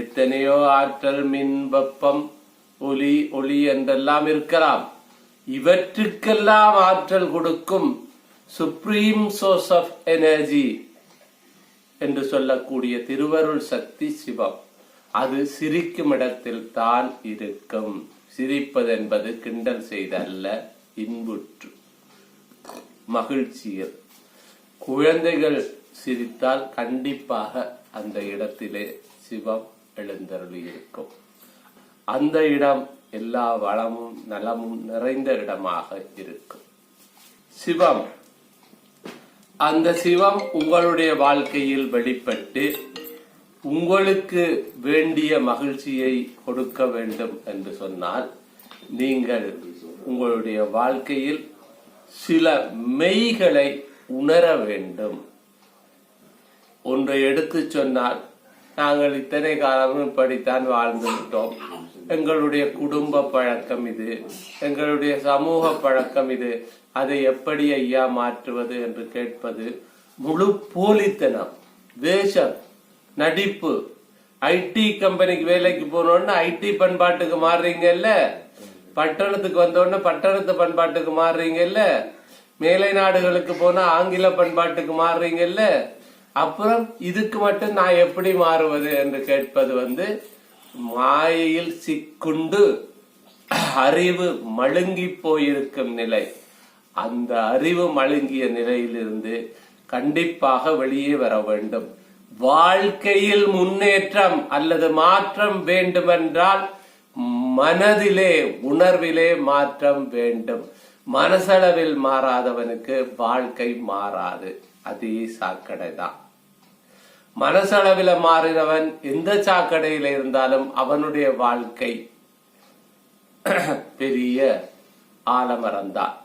எத்தனையோ ஆற்றல், மின், வெப்பம், ஒளி என்றெல்லாம் இருக்கலாம். இவற்றுக்கெல்லாம் ஆற்றல் கொடுக்கும் சுப்ரீம் சோர்ஸ் ஆஃப் எனர்ஜி என்று சொல்லக்கூடிய திருவருள் சக்தி சிவம். அது சிரிக்கும் இடத்தில் தான் இருக்கும். சிரிப்பது என்பது கிண்டல் செய்தல்ல, இன்புற்று மகிழ்ச்சியில். குழந்தைகள் சிரித்தால் கண்டிப்பாக அந்த இடத்திலே சிவம் எழுந்தருளி இருக்கும். அந்த இடம் எல்லா வளமும் நலமும் நிறைந்த இடமாக இருக்கும். சிவம், அந்த சிவம் உங்களுடைய வாழ்க்கையில் வெளிப்பட்டு உங்களுக்கு வேண்டிய மகிழ்ச்சியை கொடுக்க வேண்டும் என்று சொன்னால், நீங்கள் உங்களுடைய வாழ்க்கையில் சில மெய்களை உணர வேண்டும். ஒன்றை எடுத்து சொன்னால், நாங்கள் இத்தனை காலமும் இப்படித்தான் வாழ்ந்து விட்டோம், எங்களுடைய குடும்ப பழக்கம் இது, எங்களுடைய சமூக பழக்கம் இது, அதை எப்படி ஐயா மாற்றுவது என்று கேட்பது முழு போலித்தனம், வேஷம், நடிப்பு. ஐடி கம்பெனிக்கு வேலைக்கு போனோன்னு ஐடி பண்பாட்டுக்கு மாறுறீங்கல்ல, பட்டணத்துக்கு வந்தோடனே பட்டணத்து பண்பாட்டுக்கு மாறுறீங்கல்ல, மேலை நாடுகளுக்கு போனா ஆங்கில பண்பாட்டுக்கு மாறுறீங்கல்ல, அப்புறம் இதுக்கு மட்டும் நான் எப்படி மாறுவது என்று கேட்பது மாயையில் சிக்குண்டு அறிவு மழுங்கி போயிருக்கும் நிலை. அந்த அறிவு மழுங்கிய நிலையிலிருந்து கண்டிப்பாக வெளியே வர வேண்டும். வாழ்க்கையில் முன்னேற்றம் அல்லது மாற்றம் வேண்டுமென்றால் மனதிலே, உணர்விலே மாற்றம் வேண்டும். மனசளவில் மாறாதவனுக்கு வாழ்க்கை மாறாது. அதே சாக்கடை தான். மனசளவில் மாறினவன் எந்த சாக்கடையில இருந்தாலும் அவனுடைய வாழ்க்கை பெரிய ஆலமரம்தான்.